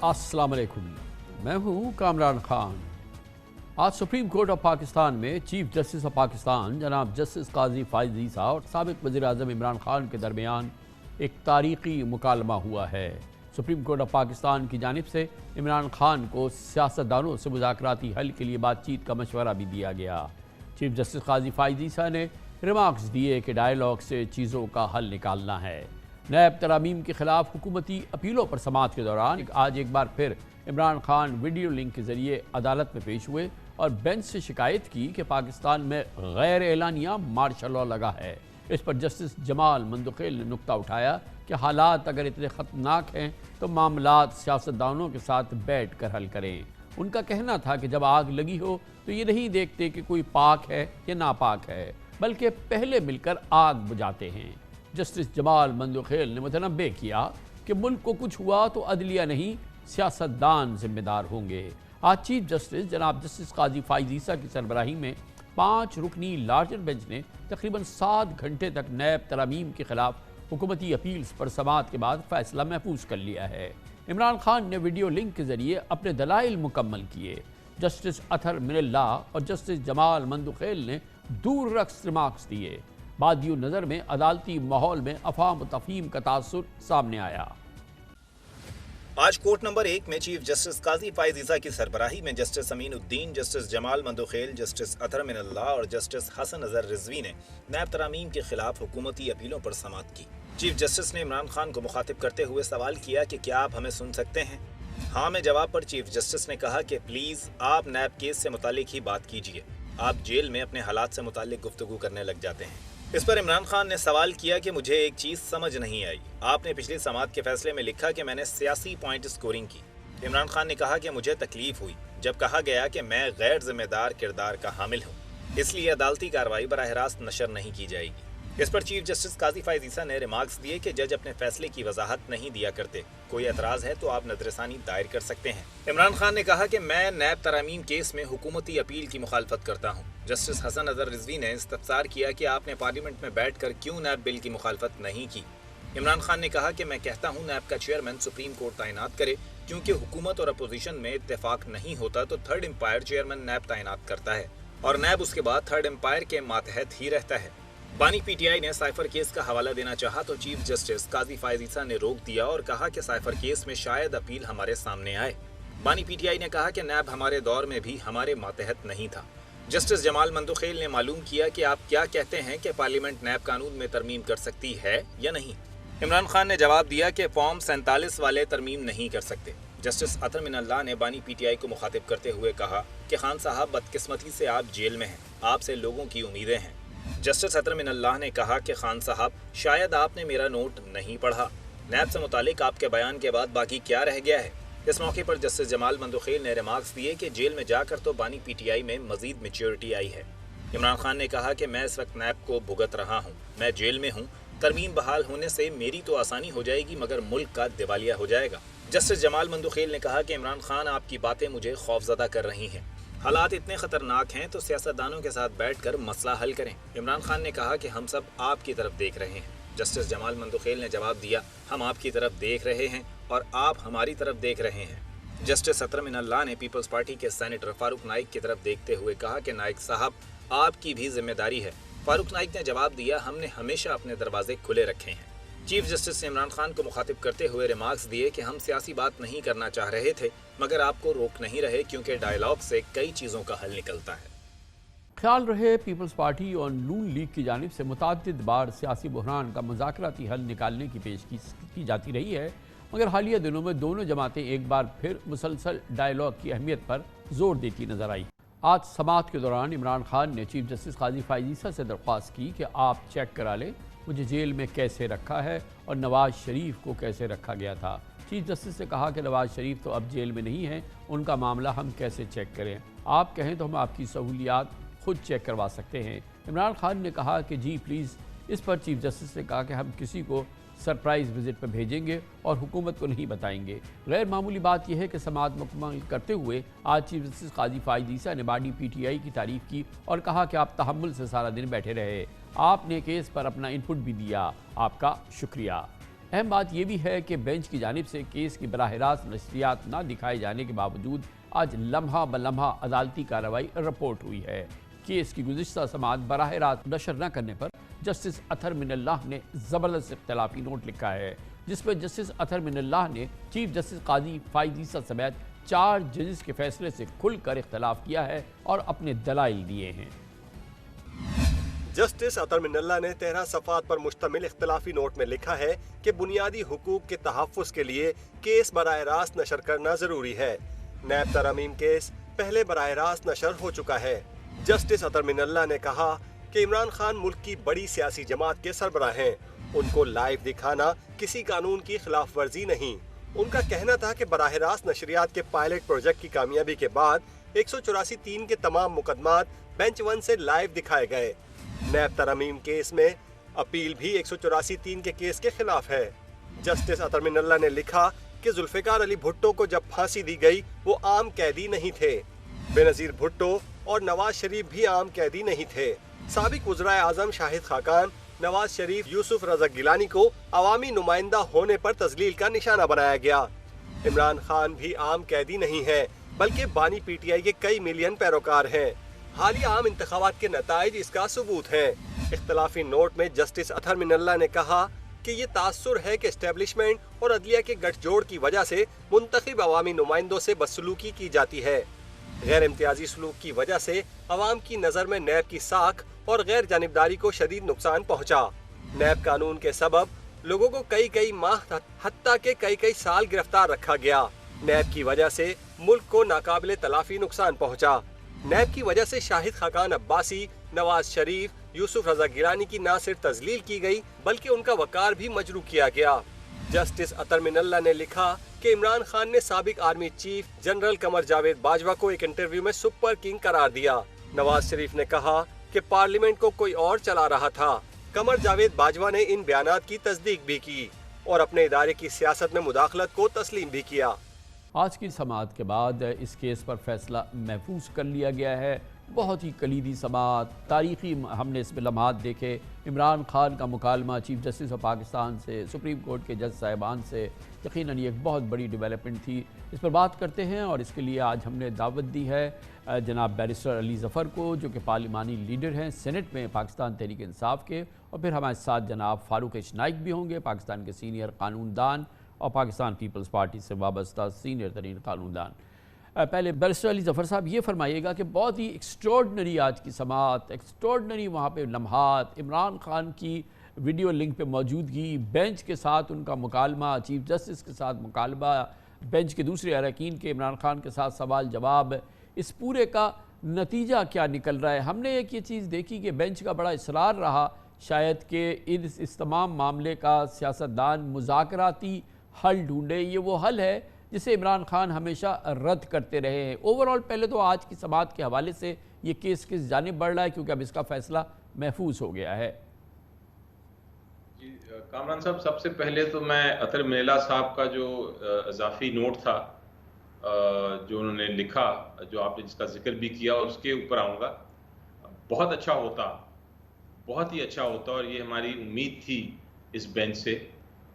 अस्सलाम वालेकुम, मैं हूँ कामरान खान। आज सुप्रीम कोर्ट ऑफ पाकिस्तान में चीफ जस्टिस ऑफ पाकिस्तान जनाब जस्टिस काजी फाइज ईसा और साबिक वज़ीर आज़म इमरान खान के दरमियान एक तारीखी मुकालमा हुआ है। सुप्रीम कोर्ट ऑफ पाकिस्तान की जानिब से इमरान खान को सियासतदानों से मुज़ाकराती हल के लिए बातचीत का मशवरा भी दिया गया। चीफ जस्टिस काजी फाइज ईसा ने रिमार्क्स दिए कि डायलॉग से चीज़ों का हल निकालना है। नैब तरामीम के खिलाफ हुकूमती अपीलों पर समाअत के दौरान आज एक बार फिर इमरान खान वीडियो लिंक के जरिए अदालत में पेश हुए और बेंच से शिकायत की कि पाकिस्तान में गैर एलानिया मार्शल लॉ लगा है। इस पर जस्टिस जमाल मंदुखेल ने नुक्ता उठाया कि हालात अगर इतने ख़तरनाक हैं तो मामलात सियासतदानों के साथ बैठ कर हल करें। उनका कहना था कि जब आग लगी हो तो ये नहीं देखते कि कोई पाक है या नापाक है, बल्कि पहले मिलकर आग बुझाते हैं। जस्टिस जमाल मंदुखेल ने मुतनब्बे किया कि मुल्क को कुछ हुआ तो अदलिया नहीं, सियासतदान जिम्मेदार होंगे। आज चीफ जस्टिस जनाब जस्टिस काजी फाइज ईसा की सरबराही में 5 रुकनी लार्जर बेंच ने तकरीबन 7 घंटे तक नैब तरामीम के खिलाफ हुकूमती अपील्स पर समाअत के बाद फैसला महफूज कर लिया है। इमरान खान ने वीडियो लिंक के जरिए अपने दलाइल मुकम्मल किए। जस्टिस अतहर मिनल्ला और जस्टिस जमाल मंदुखेल ने दूर रक्स रिमार्क्स दिए। बादियो नज़र में अदालती माहौल में अफाम तफहीम का तासुर सामने आया। आज कोर्ट नंबर 1 में चीफ जस्टिस काजी फाइज ईसा की सरबराही में justice Aminuddin, justice Jamal Mandokhail, justice Athar Minallah और जस्टिस हसन अजहर रिजवी ने नैब तरामीम के खिलाफ हुकूमती अपीलों पर समाअत की। चीफ जस्टिस ने इमरान खान को मुखातिब करते हुए सवाल किया कि क्या आप हमें सुन सकते हैं। हाँ में जवाब पर चीफ जस्टिस ने कहा कि प्लीज आप नैब केस से मुतालिक ही बात कीजिए, आप जेल में अपने हालात से मुतालिक गुफ्तगू करने लग जाते हैं। इस पर इमरान खान ने सवाल किया कि मुझे एक चीज समझ नहीं आई, आपने पिछली समाअत के फैसले में लिखा कि मैंने सियासी पॉइंट स्कोरिंग की। इमरान खान ने कहा कि मुझे तकलीफ हुई जब कहा गया कि मैं गैर जिम्मेदार किरदार का हामिल हूँ, इसलिए अदालती कार्रवाई बराह रास्त नशर नहीं की जाएगी। इस पर चीफ जस्टिस काजी फाइज ईसा ने रिमार्क्स दिए कि जज अपने फैसले की वजाहत नहीं दिया करते, कोई एतराज है तो आप नजरसानी दायर कर सकते हैं। इमरान खान ने कहा कि मैं नैब तरामीम केस में हुकूमती अपील की मुखालफत करता हूँ। जस्टिस हसन अजहर रिजवी ने इस्तफसार किया कि आपने पार्लियामेंट में बैठकर क्यों नैब बिल की मुखालफत नहीं की। इमरान खान ने कहा कि मैं कहता हूँ नैब का चेयरमैन सुप्रीम कोर्ट तैनात करे, क्योंकि हुकूमत और अपोजिशन में इत्तेफाक नहीं होता तो थर्ड एम्पायर चेयरमैन नैब तैनात करता है और नैब उसके बाद थर्ड एम्पायर के मातहत ही रहता है। बानी पीटीआई ने साइफर केस का हवाला देना चाहा तो चीफ जस्टिस काजी फाइज ईसा ने रोक दिया और कहा कि साइफर केस में शायद अपील हमारे सामने आए। बानी पीटीआई ने कहा कि नैब हमारे दौर में भी हमारे मातहत नहीं था। जस्टिस जमाल मंदुखेल ने मालूम किया कि आप क्या कहते हैं कि पार्लियामेंट नैब कानून में तरमीम कर सकती है या नहीं। इमरान खान ने जवाब दिया कि फॉर्म 47 वाले तरमीम नहीं कर सकते। जस्टिस अतहर मिनल्ला ने बानी पीटीआई को मुखातिब करते हुए कहा कि खान साहब बदकिस्मती से आप जेल में हैं, आपसे लोगों की उम्मीदें हैं। जस्टिस अतहर मिनल्ला ने कहा कि खान साहब शायद आपने मेरा नोट नहीं पढ़ा, नैब से मुतालिक आपके बयान के बाद बाकी क्या रह गया है। इस मौके पर जस्टिस जमाल मंदुखेल ने रिमार्क्स दिए कि जेल में जाकर तो बानी पीटीआई में मजीद मैच्योरिटी आई है। इमरान खान ने कहा कि मैं इस वक्त नैब को भुगत रहा हूँ, मैं जेल में हूँ, तरमीम बहाल होने से मेरी तो आसानी हो जाएगी मगर मुल्क का दिवालिया हो जाएगा। जस्टिस जमाल मंदुखेल ने कहा कि इमरान खान आपकी बातें मुझे खौफजदा कर रही हैं, हालात इतने खतरनाक हैं तो सियासतदानों के साथ बैठकर मसला हल करें। इमरान खान ने कहा कि हम सब आपकी तरफ देख रहे हैं। जस्टिस जमाल मंदुखेल ने जवाब दिया, हम आपकी तरफ देख रहे हैं और आप हमारी तरफ देख रहे हैं। जस्टिस अतहर मिनल्ला ने पीपल्स पार्टी के सेनेटर फारूक नाइक की तरफ देखते हुए कहा कि नाइक साहब आपकी भी जिम्मेदारी है। फारूक नाइक ने जवाब दिया, हमने हमेशा अपने दरवाजे खुले रखे हैं। चीफ जस्टिस ने इमरान खान को मुखातिब करते हुए रिमार्क्स दिए कि हम सियासी बात नहीं करना चाह रहे थे मगर आपको रोक नहीं रहे, क्योंकि डायलॉग से कई चीज़ों का हल निकलता है। ख्याल रहे पीपल्स पार्टी और नून लीग की जानिब से मुतअद्दिद बार सियासी बहरान का मुज़ाकराती हल निकालने की पेशकश की जाती रही है, मगर हालिया दिनों में दोनों जमातें एक बार फिर मुसलसल डायलॉग की अहमियत पर जोर देती नजर आई। आज समाअत के दौरान इमरान खान ने चीफ जस्टिस काजी फाइज ईसा से दरख्वास्त की कि आप चेक करा लें मुझे जेल में कैसे रखा है और नवाज शरीफ को कैसे रखा गया था। चीफ जस्टिस ने कहा कि नवाज शरीफ तो अब जेल में नहीं है, उनका मामला हम कैसे चेक करें, आप कहें तो हम आपकी सहूलियात खुद चेक करवा सकते हैं। इमरान खान ने कहा कि जी प्लीज़। इस पर चीफ जस्टिस ने कहा कि हम किसी को सरप्राइज़ विजिट पर भेजेंगे और हुकूमत को नहीं बताएंगे। गैर मामूली बात यह है कि समाअत मुकम्मल करते हुए आज चीफ जस्टिस काजी फाइज ईसा ने बानी पीटीआई की तारीफ़ की और कहा कि आप तहम्मुल से सारा दिन बैठे रहे, आपने केस पर अपना इनपुट भी दिया, आपका शुक्रिया। अहम बात यह भी है कि बेंच की जानिब से केस की बराह रास्त नशरियात न दिखाए जाने के बावजूद आज लम्हा ब लम्हा अदालती कार्रवाई रिपोर्ट हुई है। केस की गुज़िश्ता समाअत बराह रास्त नशर न करने पर जस्टिस अतहर मिनल्लाह ने ज़बरदस्त इख्तलाफी नोट लिखा है, जिस पर जस्टिस अतहर मिनल्लाह ने चीफ जस्टिस काजी फाइज़ ईसा समेत 4 जजेस के फैसले से खुलकर इख्तलाफ किया है और अपने दलाइल दिए हैं। जस्टिस अतहर मिनल्लाह ने 13 सफ़ात पर मुश्तमिल इख्तलाफी नोट में लिखा है कि बुनियादी हुकूक के तहफ़्फ़ुज़ के लिए केस बराह रास्त नशर करना जरूरी है। नैब तरमीम केस पहले बराह रास्त नशर हो चुका है। जस्टिस अतहर मिनल्लाह ने कहा कि इमरान खान मुल्क की बड़ी सियासी जमात के सरबराह हैं, उनको लाइव दिखाना किसी कानून की खिलाफ वर्जी नहीं। उनका कहना था कि बराह रास्त नशरियात के पायलट प्रोजेक्ट की कामयाबी के बाद 184(3) के तमाम मुकदमात बेंच 1 से लाइव दिखाए गए। नैब तरमीम केस में अपील भी 184(3) के केस के खिलाफ है। जस्टिस अतहर मिनल्लाह ने लिखा कि जुल्फ़िकार अली भुट्टो को जब फांसी दी गई वो आम कैदी नहीं थे। बेनज़ीर भुट्टो और नवाज शरीफ भी आम कैदी नहीं थे। साबिक वज़राए आज़म शाहिद खाकान, नवाज शरीफ, यूसुफ रज़ा गिलानी को अवामी नुमाइंदा होने पर तज़लील का निशाना बनाया गया। इमरान खान भी आम कैदी नहीं है, बल्कि बानी PTI के कई मिलियन पैरोकार हैं। हालिया आम इंतखाबात के नताइज इसका सबूत हैं। इख्तलाफी नोट में जस्टिस अतहर मिनल्लाह ने कहा कि ये तासुर है कि एस्टेब्लिशमेंट और अदलिया के गठजोड़ की वजह से मुंतखब अवामी नुमाइंदों से बदसलूकी की जाती है। गैर इम्तियाजी सलूक की वजह से अवाम की नज़र में नैब की साख और गैर जानिबदारी को शदीद नुकसान पहुँचा। नैब कानून के सबब लोगों को कई माह हत्ता के कई साल गिरफ्तार रखा गया। नैब की वजह से मुल्क को नाकाबिले तलाफी नुकसान पहुँचा। नैब की वजह से शाहिद खाकान अब्बासी, नवाज शरीफ, यूसुफ रज़ा गिलानी की न सिर्फ तजलील की गई बल्कि उनका वकार भी मजरू किया गया। जस्टिस अतहर मिनल्लाह ने लिखा कि इमरान खान ने साबिक army chief general Qamar Javed Bajwa को एक इंटरव्यू में सुपर किंग करार दिया। नवाज शरीफ ने कहा कि पार्लियामेंट को कोई और चला रहा था। कमर जावेद बाजवा ने इन बयानात की तस्दीक भी की और अपने इदारे की सियासत में मुदाखलत को तस्लीम भी किया। आज की समाअत के बाद इस केस पर फैसला महफूज कर लिया गया है। बहुत ही कलीदी समाअत, तारीख़ी हमने इसमें लम्हात देखे। इमरान खान का मुकालमा चीफ जस्टिस ऑफ पाकिस्तान से, सुप्रीम कोर्ट के जज साहिबान से, यकीनन ये एक बहुत बड़ी डेवलपमेंट थी। इस पर बात करते हैं और इसके लिए आज हमने दावत दी है जनाब बैरिस्टर अली ज़फ़र को, जो कि पार्लिमानी लीडर हैं सेनेट में पाकिस्तान तहरीक इंसाफ के, और फिर हमारे साथ जनाब फ़ारूक इशनाइक भी होंगे, पाकिस्तान के सीनियर कानूनदान और पाकिस्तान पीपल्स पार्टी से वाबस्ता सीनियर तरीन कानूनदान। पहले बैरिस्टर अली ज़फ़र साहब ये फरमाइएगा कि बहुत ही एक्स्ट्रॉर्डनरी आज की समाअत, एक्स्ट्रॉर्डनरी वहाँ पे लम्हात, इमरान खान की वीडियो लिंक पे मौजूदगी, बेंच के साथ उनका मुकालमा, चीफ जस्टिस के साथ मुकालमा, बेंच के दूसरे अरकान के इमरान खान के साथ सवाल जवाब, इस पूरे का नतीजा क्या निकल रहा है? हमने एक ये चीज़ देखी कि बेंच का बड़ा इसरार रहा शायद कि इस तमाम मामले का सियासतदान मुज़ाकराती हल ढूंढे। ये वो हल है जिसे इमरान खान हमेशा रद्द करते रहे हैं। ओवरऑल पहले तो आज की समाअत के हवाले से ये केस किस जानिब बढ़ रहा है, क्योंकि अब इसका फैसला महफूज हो गया है। जी कामरान साहब, सबसे पहले तो मैं अतहर मिनल्लाह साहब का जो इजाफी नोट था जो उन्होंने लिखा, जो आपने जिसका जिक्र भी किया, उसके ऊपर आऊँगा। बहुत अच्छा होता, बहुत ही अच्छा होता, और ये हमारी उम्मीद थी इस बेंच से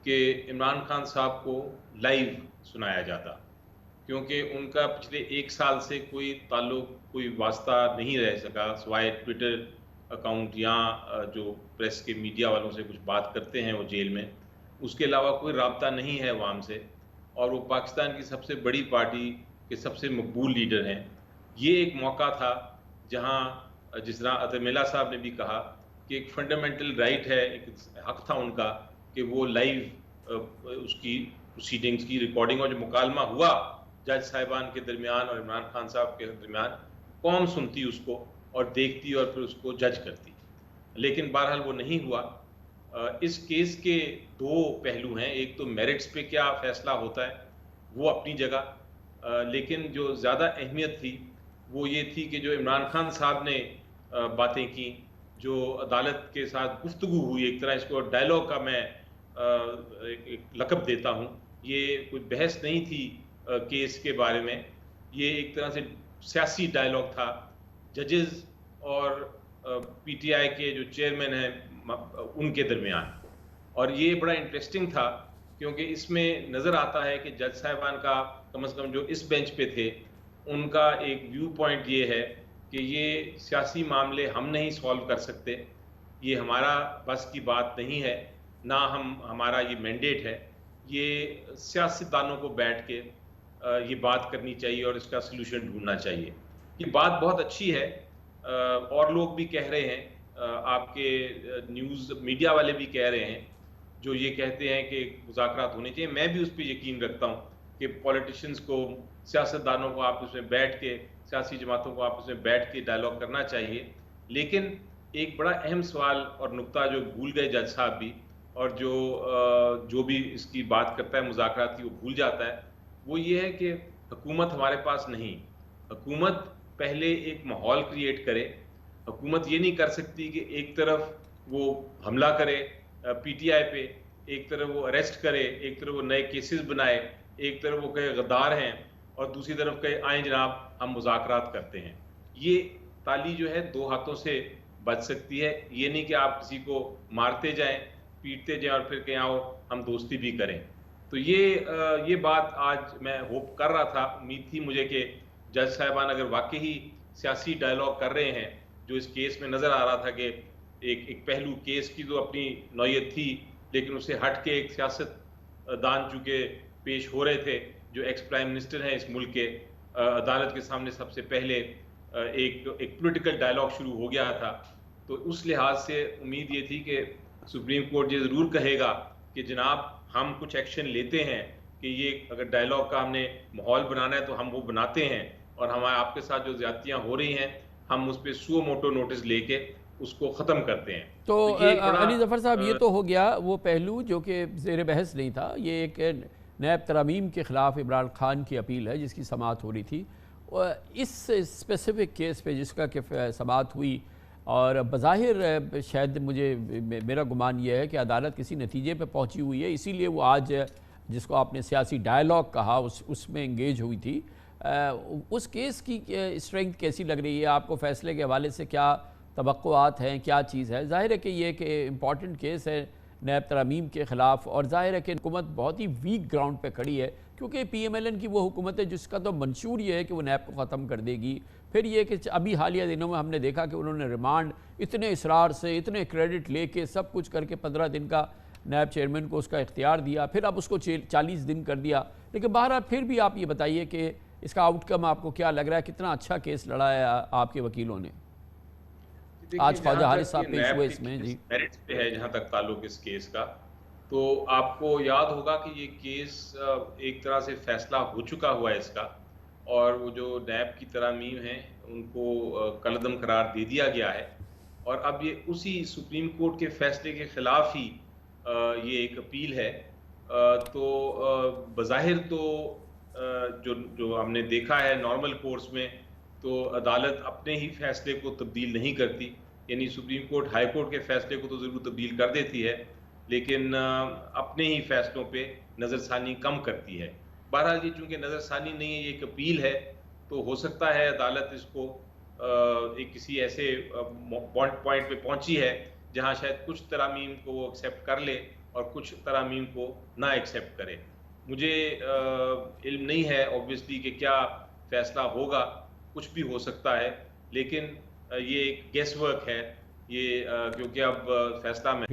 कि इमरान खान साहब को लाइव सुनाया जाता, क्योंकि उनका पिछले 1 साल से कोई ताल्लुक, कोई वास्ता नहीं रह सका, सिवाय ट्विटर अकाउंट या जो प्रेस के मीडिया वालों से कुछ बात करते हैं वो जेल में, उसके अलावा कोई राब्ता नहीं है अवाम से। और वो पाकिस्तान की सबसे बड़ी पार्टी के सबसे मकबूल लीडर हैं। ये एक मौका था जहां जिस तरह अतहर मिनल्लाह साहब ने भी कहा कि एक फंडामेंटल राइट है, एक हक था उनका कि वो लाइव उसकी प्रोसीडिंग्स की रिकॉर्डिंग, और जो मुकालमा हुआ जज साहिबान के दरमियान और इमरान खान साहब के दरमियान, कौम सुनती उसको और देखती और फिर उसको जज करती। लेकिन बहरहाल वो नहीं हुआ। इस केस के 2 पहलू हैं। एक तो मेरिट्स पे क्या फैसला होता है वो अपनी जगह, लेकिन जो ज़्यादा अहमियत थी वो ये थी कि जो इमरान खान साहब ने बातें की, जो अदालत के साथ गुफ्तगू हुई, एक तरह इसको डायलॉग का मैं एक लक़ब देता हूँ। ये कोई बहस नहीं थी केस के बारे में, ये एक तरह से सियासी डायलॉग था जजेस और PTI के जो चेयरमैन हैं उनके दरमियान। और ये बड़ा इंटरेस्टिंग था क्योंकि इसमें नज़र आता है कि जज साहिबान का कम से कम जो इस बेंच पे थे, उनका एक व्यू पॉइंट ये है कि ये सियासी मामले हम नहीं सॉल्व कर सकते, ये हमारा बस की बात नहीं है, ना हमारा ये मैंडेट है, ये सियासतदानों को बैठ के ये बात करनी चाहिए और इसका सलूशन ढूंढना चाहिए। ये बात बहुत अच्छी है, और लोग भी कह रहे हैं, आपके न्यूज़ मीडिया वाले भी कह रहे हैं, जो ये कहते हैं कि मुज़ाकरात होने चाहिए। मैं भी उस पर यकीन रखता हूँ कि पॉलिटिशियंस को, सियासतदानों को आपस में बैठ के, सियासी जमातों को आपस में बैठ के डायलॉग करना चाहिए। लेकिन एक बड़ा अहम सवाल और नुक्ता जो भूल गए जज साहब भी, और जो भी इसकी बात करता है मुज़ाकरात की, वो भूल जाता है, वो ये है कि हुकूमत हमारे पास नहीं। हुकूमत पहले एक माहौल क्रिएट करे। हुकूमत ये नहीं कर सकती कि एक तरफ वो हमला करे पीटीआई पे, एक तरफ वो अरेस्ट करे, एक तरफ वो नए केसेस बनाए, एक तरफ वो कहे गद्दार हैं और दूसरी तरफ कहे आए जनाब हम मुज़ाकरात करते हैं। ये ताली जो है दो हाथों से बच सकती है। ये नहीं कि आप किसी को मारते जाएं, पीटते जाएं और फिर कहें आओ हम दोस्ती भी करें। तो ये बात आज मैं होप कर रहा था, उम्मीद थी मुझे कि जज साहिबान अगर वाकई ही सियासी डायलॉग कर रहे हैं, जो इस केस में नज़र आ रहा था कि एक पहलू केस की तो अपनी नौयत थी, लेकिन उसे हट के एक सियासतदान चूँकि पेश हो रहे थे, जो एक्स प्राइम मिनिस्टर हैं इस मुल्क के, अदालत के सामने सबसे पहले एक पॉलिटिकल डायलॉग शुरू हो गया था। तो उस लिहाज से उम्मीद ये थी कि सुप्रीम कोर्ट ये ज़रूर कहेगा कि जनाब हम कुछ एक्शन लेते हैं, कि ये अगर डायलॉग का हमने माहौल बनाना है तो हम वो बनाते हैं, और हमारे आपके साथ जो ज़्यादतियाँ हो रही हैं हम उस पर सुओ मोटो नोटिस लेके उसको ख़त्म करते हैं। तो ये एक बड़ा, अली ज़फ़र साहब, ये तो हो गया वो पहलू जो कि ज़ेर बहस नहीं था। ये एक नैब तरमीम के ख़िलाफ़ इमरान खान की अपील है जिसकी समाअत हो रही थी। इस स्पेसिफ़िक केस पे जिसका कि समाअत हुई, और बज़ाहिर शायद मेरा गुमान ये है कि अदालत किसी नतीजे पे पहुंची हुई है, इसीलिए वो आज जिसको आपने सियासी डायलॉग कहा उसमें इंगेज हुई थी। उस केस की स्ट्रेंथ कैसी लग रही है आपको? फ़ैसले के हवाले से क्या तवक्कुआत हैं, क्या चीज़ है? ज़ाहिर है कि ये एक इम्पॉर्टेंट केस है नैब तरमीम के ख़िलाफ़, और ज़ाहिर है कि हुकूमत बहुत ही वीक ग्राउंड पे खड़ी है, क्योंकि PMLN की वो हुकूमत है जिसका तो मंशूर ये है कि वो नैब को ख़त्म कर देगी। फिर ये कि अभी हालिया दिनों में हमने देखा कि उन्होंने रिमांड इतने इसरार से, इतने क्रेडिट लेके सब कुछ करके 15 दिन का नैब चेयरमैन को उसका इख्तियार दिया, फिर अब उसको 40 दिन कर दिया। लेकिन बहरहाल फिर भी आप ये बताइए कि इसका आउटकम आपको क्या लग रहा है? कितना अच्छा केस लड़ा है आपके वकीलों ने? आज ख्वाजा हारिस साहब पेश हुए इसमें। जी, मेरिट पे है जहाँ तक ताल्लुक इस केस का, तो आपको याद होगा कि ये केस एक तरह से फैसला हो चुका हुआ है इसका, और वो जो नैब की तरामीम हैं उनको कलअदम करार दे दिया गया है, और अब ये उसी सुप्रीम कोर्ट के फैसले के ख़िलाफ़ ही ये एक अपील है। तो बज़ाहिर तो जो हमने देखा है नॉर्मल कोर्स में, तो अदालत अपने ही फैसले को तब्दील नहीं करती, यानी सुप्रीम कोर्ट हाई कोर्ट के फैसले को तो ज़रूर तब्दील कर देती है, लेकिन अपने ही फैसलों पे नज़रसानी कम करती है। बहरहाल ये चूँकि नज़रसानी नहीं है, ये एक अपील है, तो हो सकता है अदालत इसको एक किसी ऐसे पॉइंट पे पहुंची है जहां शायद कुछ तरामीम को वो एक्सेप्ट कर ले और कुछ तरामीम को ना एक्सेप्ट करे। मुझे इल्म नहीं है ऑब्वियसली कि क्या फैसला होगा, कुछ भी हो सकता है, लेकिन ये एक गेस वर्क है ये, क्योंकि अब फैसला में